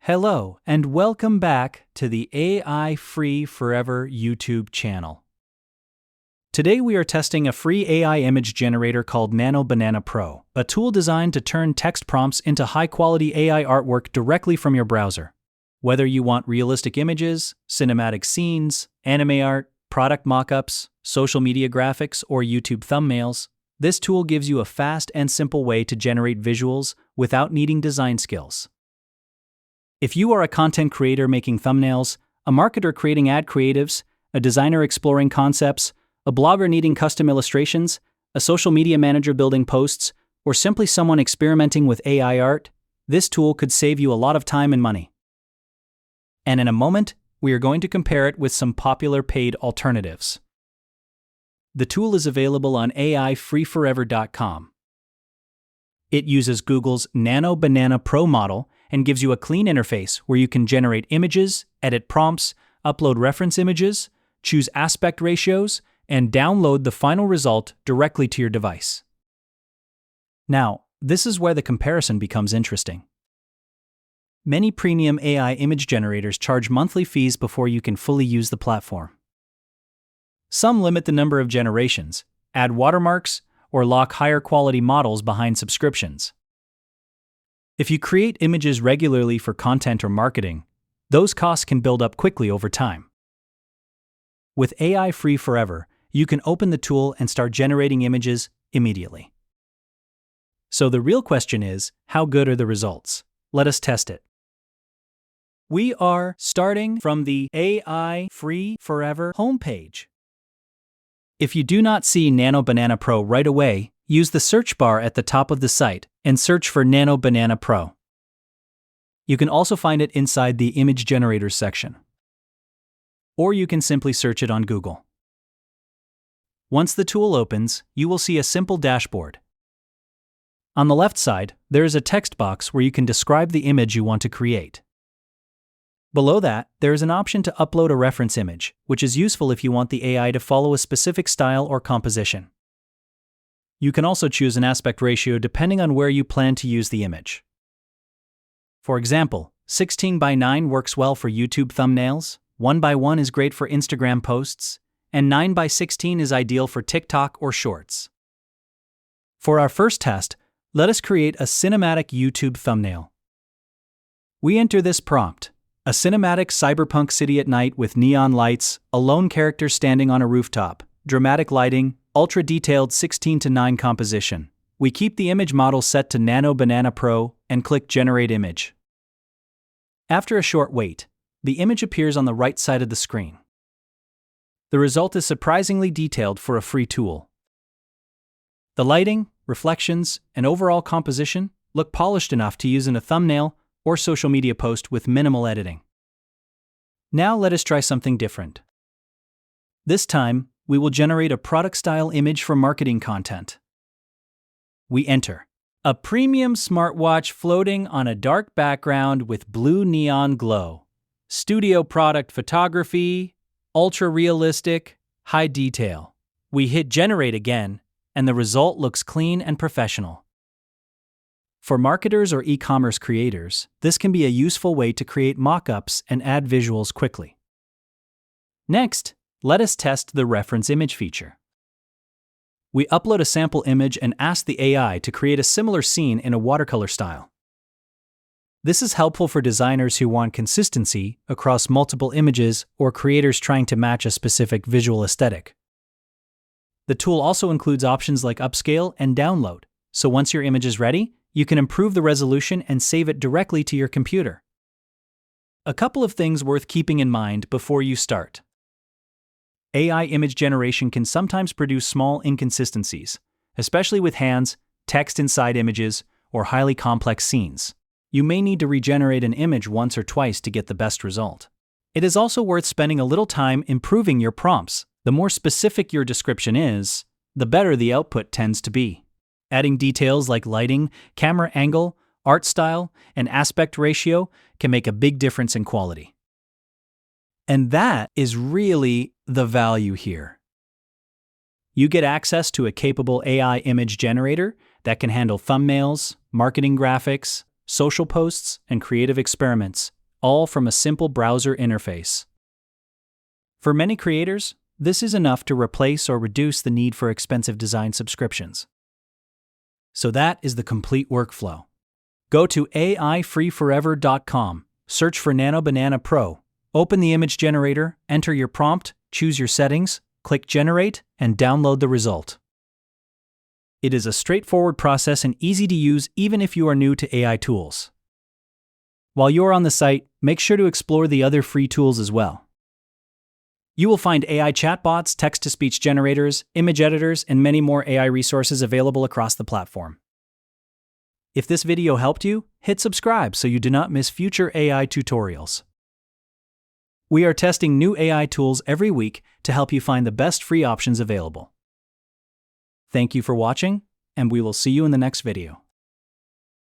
Hello, and welcome back to the AIFreeForever YouTube channel. Today we are testing a free AI image generator called Nano Banana PRO, a tool designed to turn text prompts into high-quality AI artwork directly from your browser. Whether you want realistic images, cinematic scenes, anime art, product mockups, social media graphics, or YouTube thumbnails, this tool gives you a fast and simple way to generate visuals without needing design skills. If you are a content creator making thumbnails, a marketer creating ad creatives, a designer exploring concepts, a blogger needing custom illustrations, a social media manager building posts, or simply someone experimenting with AI art, this tool could save you a lot of time and money. And in a moment, we are going to compare it with some popular paid alternatives. The tool is available on AIFreeForever.com. It uses Google's Nano Banana PRO model and gives you a clean interface where you can generate images, edit prompts, upload reference images, choose aspect ratios, and download the final result directly to your device. Now, this is where the comparison becomes interesting. Many premium AI image generators charge monthly fees before you can fully use the platform. Some limit the number of generations, add watermarks, or lock higher quality models behind subscriptions. If you create images regularly for content or marketing, those costs can build up quickly over time. With AIFreeForever, you can open the tool and start generating images immediately. So the real question is, how good are the results? Let us test it. We are starting from the AIFreeForever homepage. If you do not see Nano Banana PRO right away, use the search bar at the top of the site and search for Nano Banana PRO. You can also find it inside the Image Generators section. Or you can simply search it on Google. Once the tool opens, you will see a simple dashboard. On the left side, there is a text box where you can describe the image you want to create. Below that, there is an option to upload a reference image, which is useful if you want the AI to follow a specific style or composition. You can also choose an aspect ratio depending on where you plan to use the image. For example, 16:9 works well for YouTube thumbnails, 1:1 is great for Instagram posts, and 9:16 is ideal for TikTok or Shorts. For our first test, let us create a cinematic YouTube thumbnail. We enter this prompt: a cinematic cyberpunk city at night with neon lights, a lone character standing on a rooftop, dramatic lighting, ultra-detailed 16:9 composition. We keep the image model set to Nano Banana PRO and click Generate Image. After a short wait, the image appears on the right side of the screen. The result is surprisingly detailed for a free tool. The lighting, reflections, and overall composition look polished enough to use in a thumbnail or social media post with minimal editing. Now let us try something different. This time, we will generate a product-style image for marketing content. We enter a premium smartwatch floating on a dark background with blue neon glow. Studio product photography, ultra-realistic, high detail. We hit Generate again, and the result looks clean and professional. For marketers or e-commerce creators, this can be a useful way to create mockups and add visuals quickly. Next, let us test the reference image feature. We upload a sample image and ask the AI to create a similar scene in a watercolor style. This is helpful for designers who want consistency across multiple images or creators trying to match a specific visual aesthetic. The tool also includes options like upscale and download, so once your image is ready, you can improve the resolution and save it directly to your computer. A couple of things worth keeping in mind before you start. AI image generation can sometimes produce small inconsistencies, especially with hands, text inside images, or highly complex scenes. You may need to regenerate an image once or twice to get the best result. It is also worth spending a little time improving your prompts. The more specific your description is, the better the output tends to be. Adding details like lighting, camera angle, art style, and aspect ratio can make a big difference in quality. And that is really the value here. You get access to a capable AI image generator that can handle thumbnails, marketing graphics, social posts, and creative experiments, all from a simple browser interface. For many creators, this is enough to replace or reduce the need for expensive design subscriptions. So that is the complete workflow. Go to AIFreeForever.com, search for Nano Banana Pro, open the image generator, enter your prompt, choose your settings, click Generate, and download the result. It is a straightforward process and easy to use even if you are new to AI tools. While you're on the site, make sure to explore the other free tools as well. You will find AI chatbots, text-to-speech generators, image editors, and many more AI resources available across the platform. If this video helped you, hit subscribe so you do not miss future AI tutorials. We are testing new AI tools every week to help you find the best free options available. Thank you for watching, and we will see you in the next video.